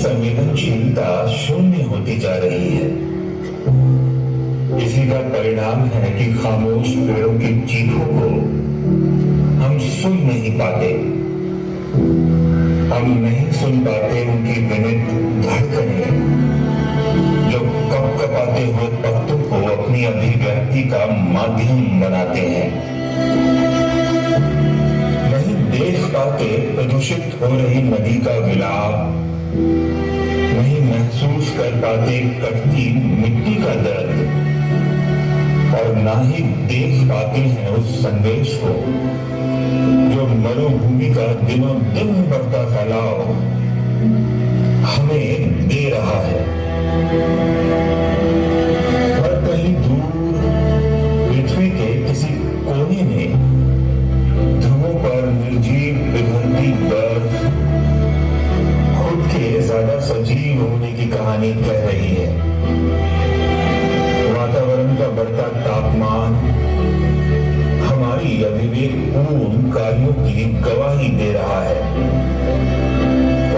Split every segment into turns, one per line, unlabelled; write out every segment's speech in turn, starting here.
संवेदनशीलता शून्य होती जा रही है। इसी का परिणाम है कि खामोश पेड़ों की चीखों को हम सुन नहीं पाते। हम नहीं सुन पाते उनकी विनित धड़कनें जो कपकपाते हुए पत्तों को अपनी अभिव्यक्ति का माध्यम बनाते हैं। नहीं देख पाते प्रदूषित हो रही नदी का विलाप, नहीं महसूस कर पाते कटती मिट्टी का दर्द, और ना ही देख पाते हैं उस संदेश को जो मरुभूमि का दिनों दिन बढ़ता फैलाव हमें दे रहा है। और कहीं दूर पृथ्वी के किसी कोने में ध्रुवों पर निर्जीव पिघलती बर्फ खुद के ज्यादा सजीव होने की कहानी कह रही है। वातावरण का बढ़ता तापमान हमारी अविवेकपूर्ण कार्यों की गवाही दे रहा है।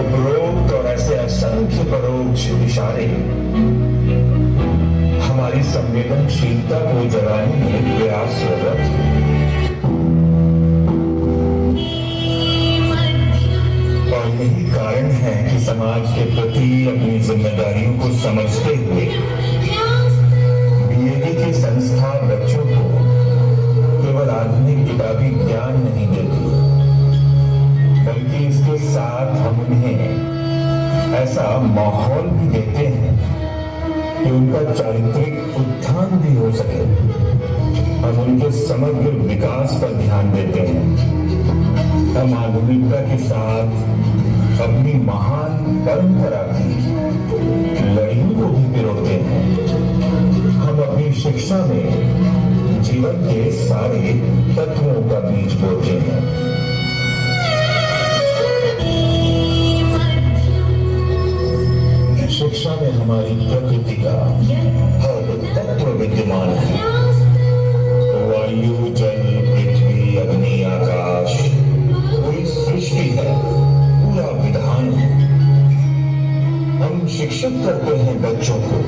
उपरोक्त और ऐसे असंख्य परोक्ष इशारे हमारी संवेदनशीलता को जगाने में प्रयासरत हैं। और यही कारण है कि समाज के प्रति अपनी जिम्मेदारियों को समझते हुए डीएवी की संस्था बच्चों को केवल आधुनिक किताबी ज्ञान नहीं देती, बल्कि इसके साथ हम उन्हें ऐसा माहौल भी देते हैं कि उनका चारित्रिक उत्थान भी हो सके। हम उनके समग्र विकास पर ध्यान देते हैं। हम आधुनिकता के साथ अपनी महान परंपरा की लड़ियों को भी पिरोते हैं। हम अपनी शिक्षा में जीवन के सारे तत्वों का बीज बोते हैं। शिक्षा में हमारी प्रकृति का हर तत्व विद्यमान है। वायु, जल, पृथ्वी, अग्नि, आकाश, पूरी सृष्टि है, पूरा विधान है। हम शिक्षित करते हैं बच्चों को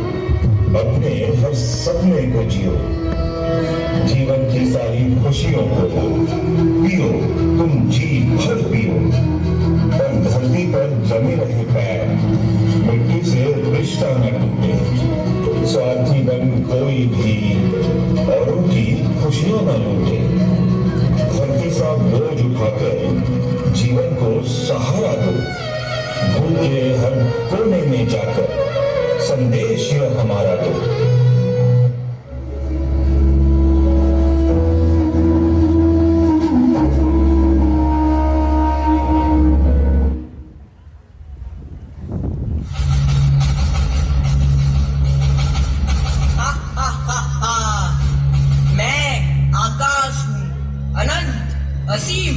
अपने हर सपने को जियो, जीवन की सारी खुशियों को पियो, तुम जी भर पियो। पर धरती पर जमे रहे पैर मिट्टी से रिश्ता न टूटे। स्वार्थी बन कोई भी औरों की खुशियों न लूटे। धरती सा बोझ उठाकर जीवन को सहारा दो। भूल के हर कोने में जाकर संदेश यह हमारा दो।
असीम,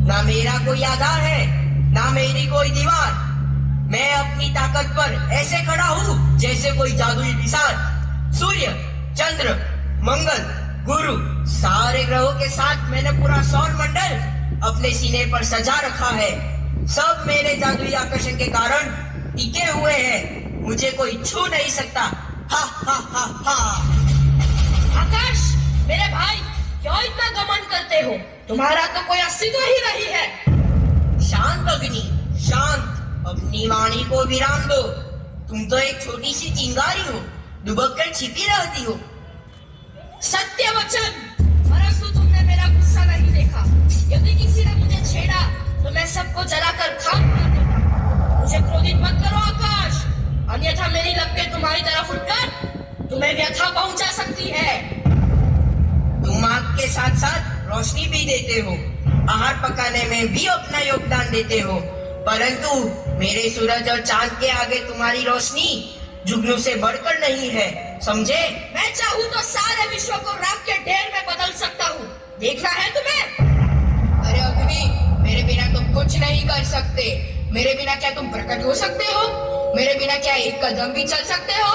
ना मेरा कोई आधार है, ना मेरी कोई दीवार। मैं अपनी ताकत पर ऐसे खड़ा हूँ जैसे कोई जादुई विशाल। सूर्य, चंद्र, मंगल, गुरु, सारे ग्रहों के साथ मैंने पूरा सौर मंडल अपने सीने पर सजा रखा है। सब मेरे जादुई आकर्षण के कारण टिके हुए हैं। मुझे कोई छू नहीं सकता। हा हा हा हा।
आकाश, मेरे भाई, क्यों इतना घमंड करते हो? तुम्हारा तो कोई अस्तित्व ही नहीं है।
शांत अग्नि, शांत। अपनी वाणी को विराम दो। तुम तो एक छोटी सी चिंगारी हो, दुबक कर छिपी रहती हो।
सत्य वचन, परंतु तुमने मेरा गुस्सा नहीं देखा। यदि किसी ने मुझे छेड़ा तो मैं सबको जलाकर खाक कर देता। मुझे क्रोधित मत करो आकाश, अन्यथा मेरी लपटें तुम्हारी तरफ उठकर तुम्हें व्यथा पहुंचा सकती है।
तुम आग के साथ साथ रोशनी भी देते हो, आहार पकाने में भी अपना योगदान देते हो, परंतु मेरे सूरज और चांद के आगे तुम्हारी रोशनी जुगनू से बढ़कर नहीं है, समझे?
मैं चाहूँ तो सारे विश्व को राख के ढेर में बदल सकता हूँ। देखना है तुम्हें?
अरे अग्नि, मेरे बिना तुम कुछ नहीं कर सकते। मेरे बिना क्या तुम प्रकट हो सकते हो? मेरे बिना क्या एक कदम भी चल सकते हो?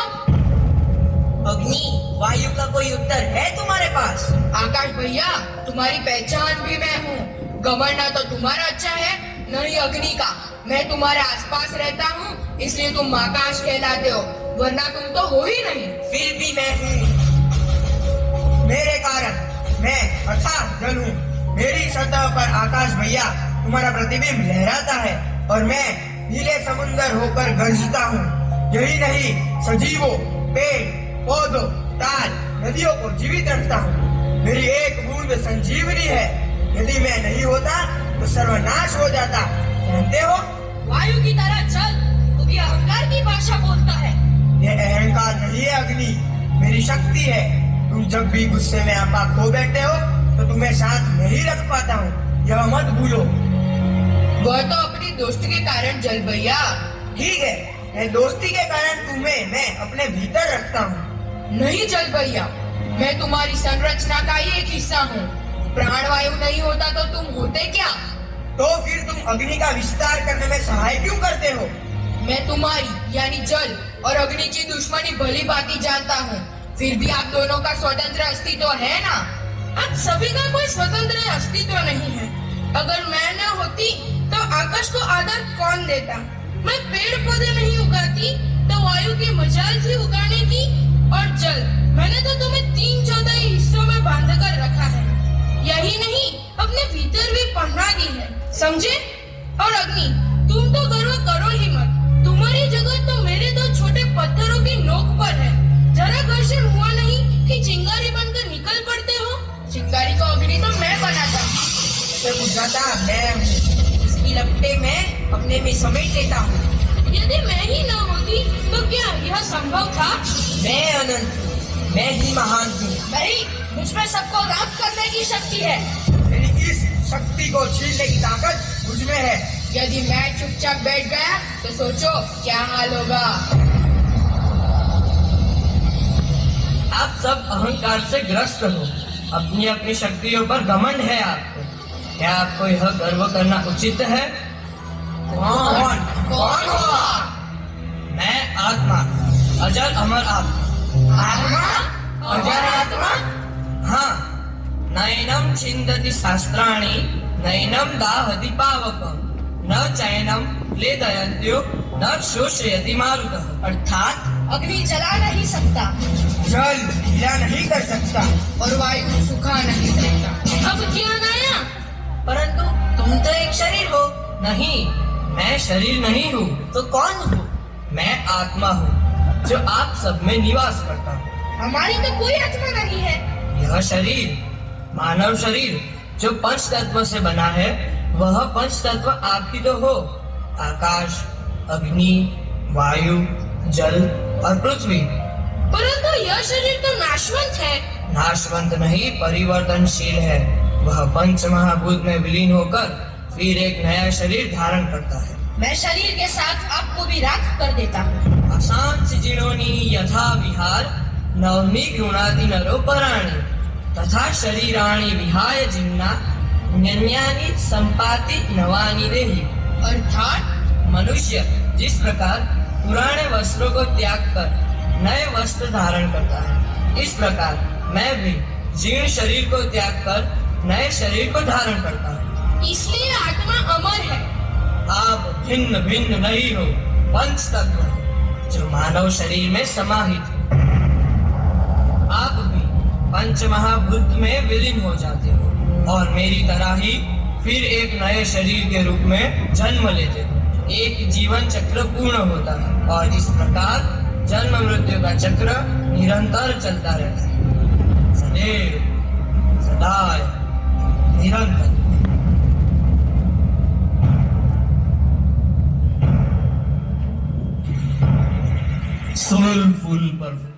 अग्नि, वायु का कोई उत्तर है तुम्हारे पास?
आकाश भैया, तुम्हारी पहचान भी मैं हूँ। घमंड ना तो तुम्हारा अच्छा है, नहीं अग्नि का। मैं तुम्हारे आसपास रहता हूँ इसलिए तुम आकाश कहलाते हो, वरना तुम तो हो ही नहीं।
फिर भी मैं हूँ। मेरे कारण मैं अर्थात जल हूँ। मेरी सतह पर आकाश भैया तुम्हारा प्रतिबिंब लहराता है और मैं नीले समुंदर होकर गरजता हूँ। यही नहीं, सजीवों, पेड़ पौधों, ताल, नदियों को जीवित रखता हूँ। मेरी एक बूंद संजीवनी है। यदि मैं नहीं होता तो सर्वनाश हो जाता। जानते हो,
वायु की तरह चल। तू भी अहंकार की भाषा बोलता है।
यह अहंकार नहीं है अग्नि, मेरी शक्ति है। तुम जब भी गुस्से में आपा खो बैठे हो तो तुम्हें शांत नहीं रख पाता हूँ, यह मत भूलो।
वह तो अपनी दोस्ती के कारण जल भैया।
ठीक है, मैं दोस्ती के कारण तुम्हें मैं अपने भीतर रखता हूँ।
नहीं जल भैया, मैं तुम्हारी संरचना का ही एक हिस्सा हूँ। प्राणवायु नहीं होता तो तुम होते क्या?
तो फिर तुम अग्नि का विस्तार करने में सहाय क्यों करते हो?
मैं तुम्हारी यानी जल और अग्नि की दुश्मनी भली भांति जानता हूँ। फिर भी आप दोनों का स्वतंत्र अस्तित्व है ना? आप सभी का कोई स्वतंत्र अस्तित्व नहीं है। अगर मैं न होती तो आकाश को आदर कौन देता? मैं पेड़ पौधे नहीं उगाती तो वायु की मजाल थी उगाने की। और जल, मैंने तो तुम्हें 3/4 हिस्सों में बांध कर रखा है। यही नहीं, अपने भीतर भी पहना दी है, समझे? और अग्नि, तुम तो गर्व करो ही मत। तुम्हारी जगह तो मेरे 2 छोटे पत्थरों की नोक पर है। जरा घर्षण हुआ नहीं कि चिंगारी बनकर निकल पड़ते हो। चिंगारी को अग्नि तो मैं बनाता हूँ।
उसे बुझाता मैं हूँ। इसकी लपटें मैं अपने में समेट लेता हूँ।
यदि मैं ही न होती तो क्या यह संभव था?
मैं अनंत हूँ, मैं ही महान हूँ।
नहीं, मुझमें सबको राख करने की शक्ति है।
मेरी इस शक्ति को छीनने की ताकत मुझ में है।
यदि मैं चुपचाप बैठ गया तो सोचो क्या हाल होगा।
आप सब अहंकार से ग्रस्त हो। अपनी अपनी शक्तियों पर घमंड है आपको। क्या आपको यह गर्व करना उचित है? कौन
कौन हो आप?
मैं आत्मा, अजर अमर आत्मा।
आत्मा? अजर आत्मा?
हाँ, नैनम छिन्दति शास्त्राणि, नैनम दाहति पावकम्, न चैनम क्लेदयन्त्यो, न शोषयति मारुतः। अर्थात
अग्नि जला नहीं सकता,
जल ढीला नहीं कर सकता
और वायु सुखा नहीं सकता। अब क्या नया?
परंतु तुम तो एक शरीर हो। नहीं, मैं शरीर नहीं हूँ। तो कौन हूँ? मैं आत्मा हूँ जो आप सब में निवास करता हूँ।
हमारी तो कोई आत्मा नहीं है।
यह शरीर, मानव शरीर जो पंच तत्व से बना है, वह पंच तत्व आप ही तो हो। आकाश, अग्नि, वायु, जल और पृथ्वी।
परंतु यह शरीर तो नाशवंत है।
नाशवंत नहीं, परिवर्तनशील है। वह पंच महाभूत में विलीन होकर फिर एक नया शरीर धारण करता है।
मैं शरीर के साथ आपको भी राख कर देता हूँ।
अशांत जिणोनि यथा विहार, नवमी गृणाति नरो पराणि, तथा शरीराणि विहाय जिन्ना, न्यन्यानि संपाति नवानि देहि।
अर्थात
मनुष्य जिस प्रकार पुराने वस्त्रों को त्याग कर नए वस्त्र धारण करता है, इस प्रकार मैं भी जीर्ण शरीर को त्याग कर नए शरीर को धारण करता हूँ।
इसलिए आत्मा अमर है।
आप भिन्न भिन्न नहीं हो, पंच तत्व जो मानव शरीर में समाहित हो। आप भी पंच महाभूत में विलीन हो जाते हो और मेरी तरह ही फिर एक नए शरीर के रूप में जन्म लेते हो। एक जीवन चक्र पूर्ण होता है और इस प्रकार जन्म मृत्यु का चक्र निरंतर चलता रहता है, सदैव सदाय निरंतर।
soulful performance.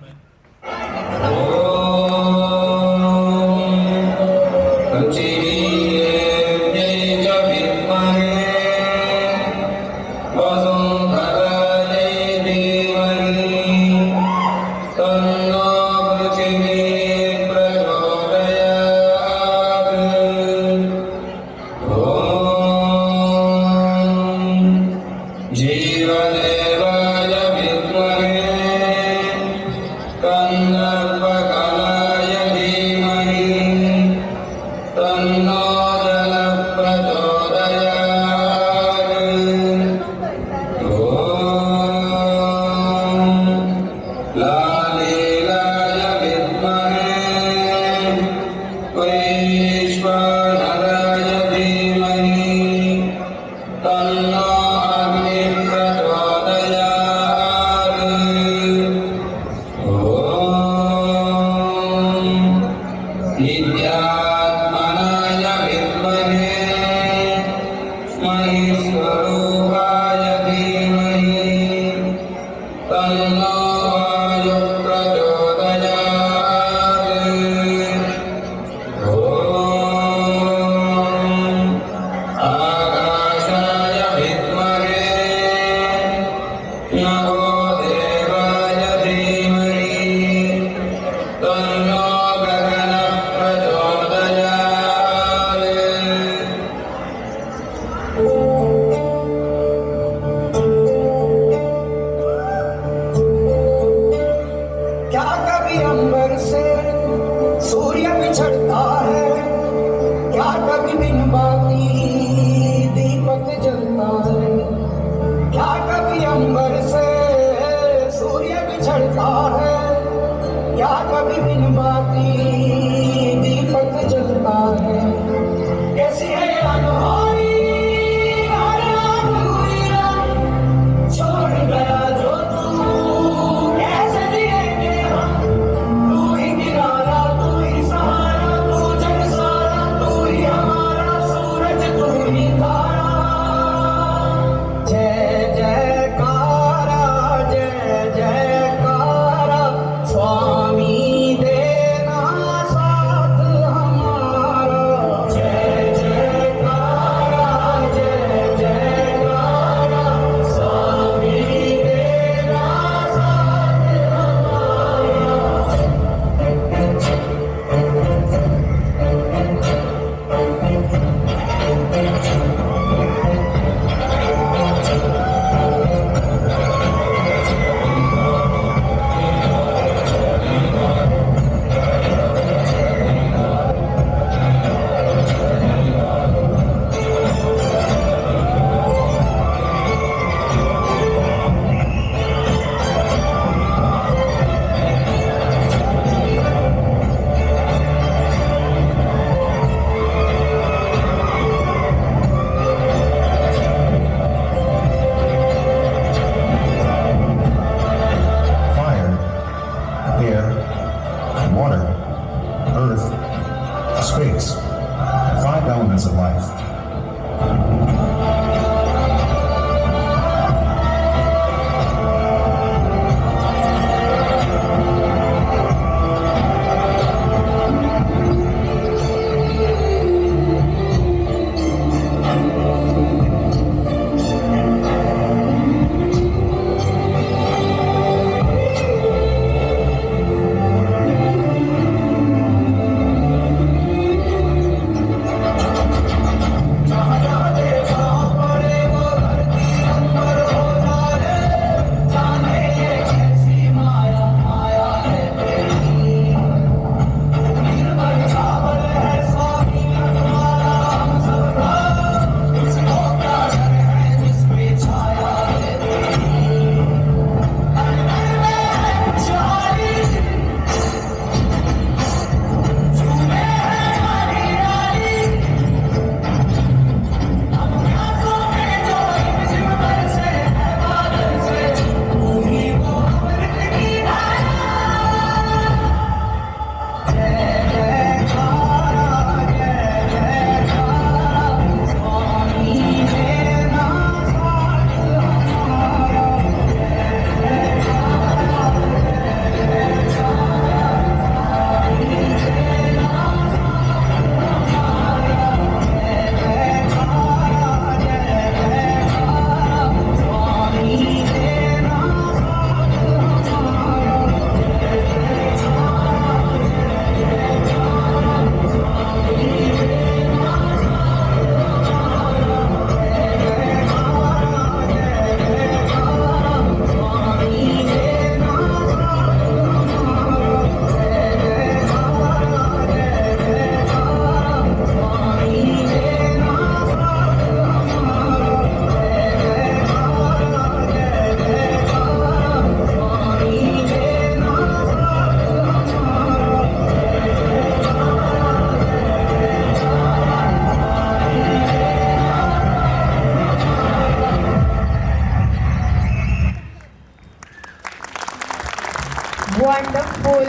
Wonderful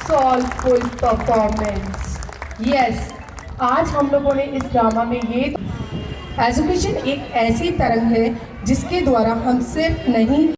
soulful performance. Yes, आज हम लोगों ने इस ड्रामा में ये एजुकेशन एक ऐसी तरंग है जिसके द्वारा हम सिर्फ नहीं